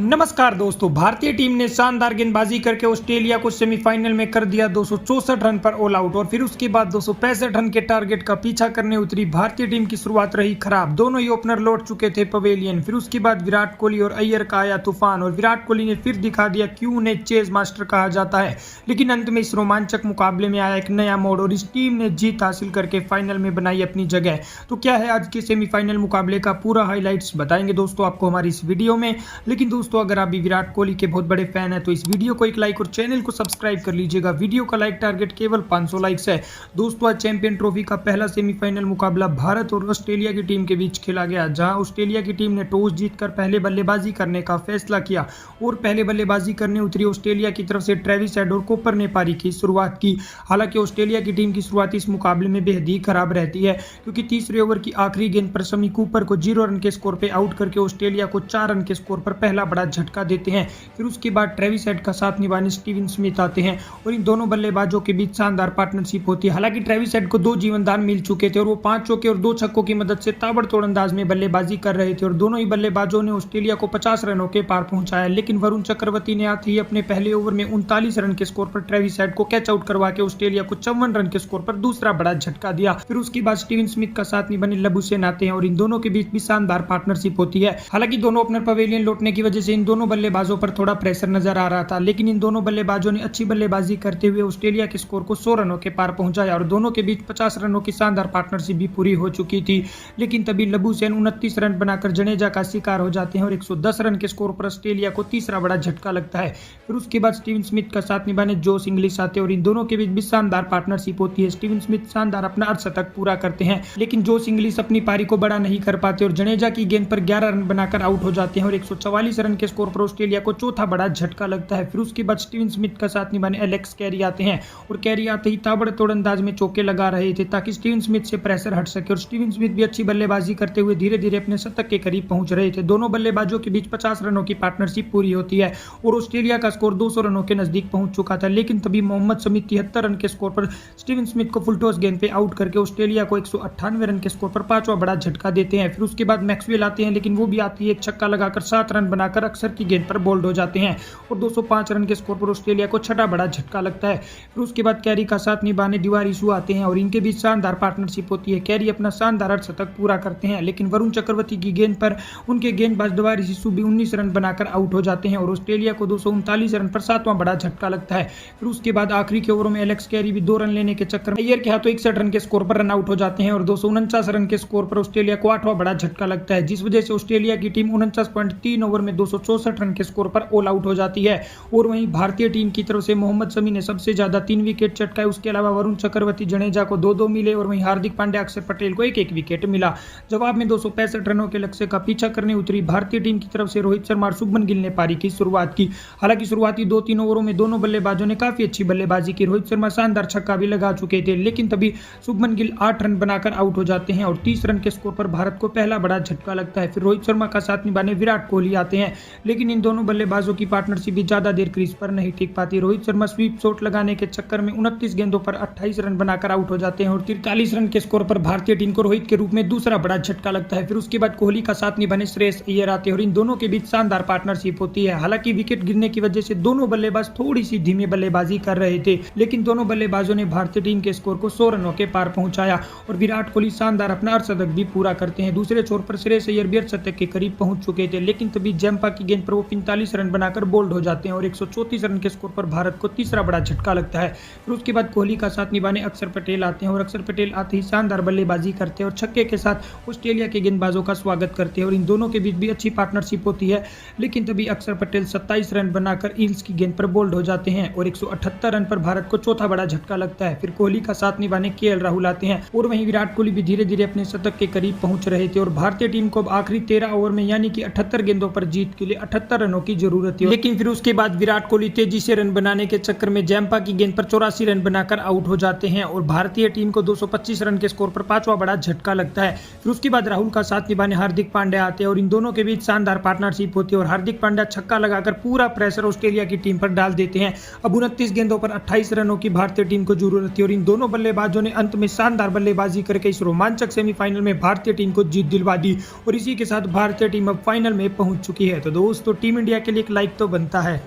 नमस्कार दोस्तों, भारतीय टीम ने शानदार गेंदबाजी करके ऑस्ट्रेलिया को सेमीफाइनल में कर दिया 264 रन पर ऑल आउट और फिर उसके बाद 265 रन के टारगेट का पीछा करने उतरी भारतीय टीम की शुरुआत रही खराब। दोनों ही ओपनर लौट चुके थे पवेलियन। फिर उसके बाद विराट कोहली और अय्यर का आया तूफान और विराट कोहली ने फिर दिखा दिया क्यों उन्हें चेज मास्टर कहा जाता है। लेकिन अंत में इस रोमांचक मुकाबले में आया एक नया मोड़ और इस टीम ने जीत हासिल करके फाइनल में बनाई अपनी जगह। तो क्या है आज के सेमीफाइनल मुकाबले का पूरा हाईलाइट्स बताएंगे दोस्तों आपको हमारी इस वीडियो में। लेकिन दोस्तों अगर आप भी विराट कोहली के बहुत बड़े फैन हैं तो इस वीडियो को एक लाइक और चैनल को सब्सक्राइब कर लीजिएगा। वीडियो का लाइक टारगेट केवल 500 लाइक्स है। दोस्तों आज चैंपियन ट्रॉफी का पहला सेमीफाइनल मुकाबला भारत और ऑस्ट्रेलिया की टीम के बीच खेला गया, जहां ऑस्ट्रेलिया की टीम ने टॉस जीतकर पहले बल्लेबाजी करने का फैसला किया और पहले बल्लेबाजी करने उतरी ऑस्ट्रेलिया की तरफ से ट्रेविस हेड और कूपर ने पारी की शुरुआत की। हालांकि ऑस्ट्रेलिया की टीम की शुरुआत इस मुकाबले में बेहद ही खराब रहती है, क्योंकि तीसरे ओवर की आखिरी गेंद पर शमी कूपर को 0 रन के स्कोर पर आउट करके ऑस्ट्रेलिया को 4 रन के स्कोर पर पहला बड़ा झटका देते हैं। फिर उसके बाद ट्रेविस हेड का साथ निभाने स्टीवन स्मिथ आते हैं और इन दोनों बल्लेबाजों के बीच शानदार पार्टनरशिप होती है। हालांकि ट्रेविस हेड को 2 जीवनदान मिल चुके थे और वो 5 चौके और 2 छक्कों की मदद से ताबड़तोड़ अंदाज में बल्लेबाजी कर रहे थे और दोनों ही बल्लेबाजों ने ऑस्ट्रेलिया को 50 रनों के पार पहुंचाया। लेकिन वरुण चक्रवर्ती ने आते ही अपने पहले ओवर में 39 रन के स्कोर पर ट्रेविस हेड को कैच आउट करवा के ऑस्ट्रेलिया को 54 रन के स्कोर पर दूसरा बड़ा झटका दिया। फिर उसके बाद स्टीवन स्मिथ का साथ निभाने लबुशेन आते हैं और इन दोनों के बीच भी शानदार पार्टनरशिप होती है। हालांकि दोनों ओपनर पवेलियन लौटने की वजह से इन दोनों बल्लेबाजों पर थोड़ा प्रेशर नजर आ रहा था, लेकिन इन दोनों बल्लेबाजों ने अच्छी बल्लेबाजी करते हुए ऑस्ट्रेलिया के स्कोर को 100 रनों के पार पहुंचाया और दोनों के बीच 50 रनों की शानदार पार्टनरशिप भी पूरी हो चुकी थी। लेकिन तभी लबुशेन 29 रन बनाकर जडेजा का शिकार हो जाते हैं और 110 रन के स्कोर पर ऑस्ट्रेलिया को तीसरा बड़ा झटका लगता है। फिर उसके बाद स्टीवन स्मिथ का साथ निभाने जोश इंग्लिश आते हैं और इन दोनों के बीच भी शानदार पार्टनरशिप होती है। स्टीवन स्मिथ शानदार अपना अर्धशतक पूरा करते हैं, लेकिन जोश इंग्लिश अपनी पारी को बड़ा नहीं कर पाते और जडेजा की गेंद पर 11 रन बनाकर आउट हो जाते हैं और 144 रन के स्कोर पर ऑस्ट्रेलिया को चौथा बड़ा झटका लगता है। फिर उसके बाद स्टीवन स्मिथ का साथ निभाने एलेक्स कैरी आते हैं और कैरी आते ही ताबड़तोड़ अंदाज में चौके लगा रहे थे ताकि स्टीवन स्मिथ से प्रेशर हट सके और स्टीवन स्मिथ भी अच्छी बल्लेबाजी करते हुए धीरे धीरे अपने शतक के करीब पहुंच रहे थे। दोनों बल्लेबाजों के बीच 50 रनों की पार्टनरशिप पूरी होती है और ऑस्ट्रेलिया का स्कोर 200 रनों के नजदीक पहुंच चुका था। लेकिन तभी मोहम्मद शमी 73 रन के स्कोर पर स्टीवन स्मिथ को फुल टॉस गेंद पे आउट करके ऑस्ट्रेलिया को 198 रन के स्कोर पर 5वां बड़ा झटका देते हैं। फिर उसके बाद मैक्सवेल आते हैं, लेकिन वो भी आती है एक छक्का लगाकर 7 रन बनाकर अक्सर की गेंद पर बोल्ड हो जाते हैं और 205 रन के स्कोर पर ऑस्ट्रेलिया को छठा बड़ा झटका लगता है। फिर उसके बाद कैरी का साथ निभाने दीवार इशू आते हैं और इनके बीच शानदार पार्टनरशिप होती है। कैरी अपना शानदार अर्धशतक पूरा करते हैं, लेकिन वरुण चक्रवर्ती की गेंद पर उनके गेंदबाज दीवार इशू भी 19 रन बनाकर आउट हो जाते हैं और ऑस्ट्रेलिया को 239 रन पर 7वां बड़ा झटका लगता है। फिर उसके बाद आखिरी के ओवरों में एलेक्स कैरी भी 2 रन लेने के चक्कर में अय्यर के हाथों 61 रन के स्कोर पर रन आउट हो जाते हैं और 249 रन के स्कोर पर ऑस्ट्रेलिया को 8वां बड़ा झटका लगता है, जिस वजह से ऑस्ट्रेलिया की टीम 49.3 ओवर में 264 रन के स्कोर पर ऑल आउट हो जाती है। और वहीं भारतीय टीम की तरफ से मोहम्मद शमी ने सबसे ज्यादा 3 विकेट चटकाए। उसके अलावा वरुण चक्रवर्ती जडेजा को 2-2 मिले और वहीं हार्दिक पांड्या अक्षर पटेल को 1-1 विकेट मिला। जवाब में 265 रनों के लक्ष्य का पीछा करने उतरी भारतीय टीम की तरफ से रोहित शर्मा और शुभमन गिल ने पारी की शुरुआत की। हालांकि शुरुआती 2-3 ओवरों में दोनों बल्लेबाजों ने काफी अच्छी बल्लेबाजी की। रोहित शर्मा शानदार छक्का भी लगा चुके थे, लेकिन तभी शुभमन गिल 8 रन बनाकर आउट हो जाते हैं और 30 रन के स्कोर पर भारत को पहला बड़ा झटका लगता है। फिर रोहित शर्मा का साथ निभाने विराट कोहली आते हैं, लेकिन इन दोनों बल्लेबाजों की पार्टनरशिप भी ज्यादा देर क्रीज पर नहीं टिक पाती। रोहित शर्मा स्वीप शॉट लगाने के चक्कर में 29 गेंदों पर 28 रन बनाकर आउट हो जाते हैं और 43 रन के स्कोर पर भारतीय टीम को रोहित के रूप में दूसरा बड़ा झटका लगता है। फिर उसके बाद कोहली का साथ निभाने श्रेयस अय्यर आते हैं और इन दोनों के बीच शानदार पार्टनरशिप होती है। हालांकि विकेट गिरने की वजह से दोनों बल्लेबाज थोड़ी सी धीमी बल्लेबाजी कर रहे थे, लेकिन दोनों बल्लेबाजों ने भारतीय टीम के स्कोर को 100 रनों के पार पहुंचाया और विराट कोहली शानदार अपना अर्धशतक भी पूरा करते हैं। दूसरे छोर पर श्रेयस अय्यर भी अर्धशतक के करीब पहुंच चुके थे, लेकिन तभी जैम्पा की गेंद पर वो 45 रन बनाकर बोल्ड हो जाते हैं और 134 रन के स्कोर पर भारत को तीसरा बड़ा झटका लगता है। फिर उसके बाद कोहली का साथ निभाने अक्षर पटेल आते हैं और अक्षर पटेल आते ही शानदार बल्लेबाजी करते हैं और छक्के के साथ ऑस्ट्रेलिया के गेंदबाजों का स्वागत करते हैं और इन दोनों के बीच भी अच्छी पार्टनरशिप होती है। लेकिन तभी अक्षर पटेल 27 रन बनाकर ईल्स की गेंद पर बोल्ड हो जाते हैं और 178 रन पर भारत को चौथा बड़ा झटका लगता है। फिर कोहली का साथ निभाने केएल राहुल आते हैं और वहीं विराट कोहली भी धीरे धीरे अपने शतक के करीब पहुंच रहे थे और भारतीय टीम को आखिरी 13 ओवर में यानी कि 78 गेंदों पर जीत के लिए 78 रनों की जरूरत थी। लेकिन फिर उसके बाद विराट कोहली तेजी से रन बनाने के चक्कर में जैम्पा की गेंद पर 84 रन बनाकर आउट हो जाते हैं और भारतीय टीम को 225 रन के स्कोर पर 5वां बड़ा झटका लगता है। फिर उसके बाद राहुल का साथ निभाने हार्दिक पांड्या आते हैं और इन दोनों के बीच शानदार पार्टनरशिप होती है और हार्दिक पांड्या छक्का लगाकर पूरा प्रेशर ऑस्ट्रेलिया की टीम पर डाल देते हैं। अब 29 गेंदों पर 28 रनों की भारतीय टीम को जरूरत थी और इन दोनों बल्लेबाजों ने अंत में शानदार बल्लेबाजी करके इस रोमांचक सेमीफाइनल में भारतीय टीम को जीत दिलवा दी और इसी के साथ भारतीय टीम अब फाइनल में पहुंच चुकी है। तो दोस्तों टीम इंडिया के लिए एक लाइक तो बनता है।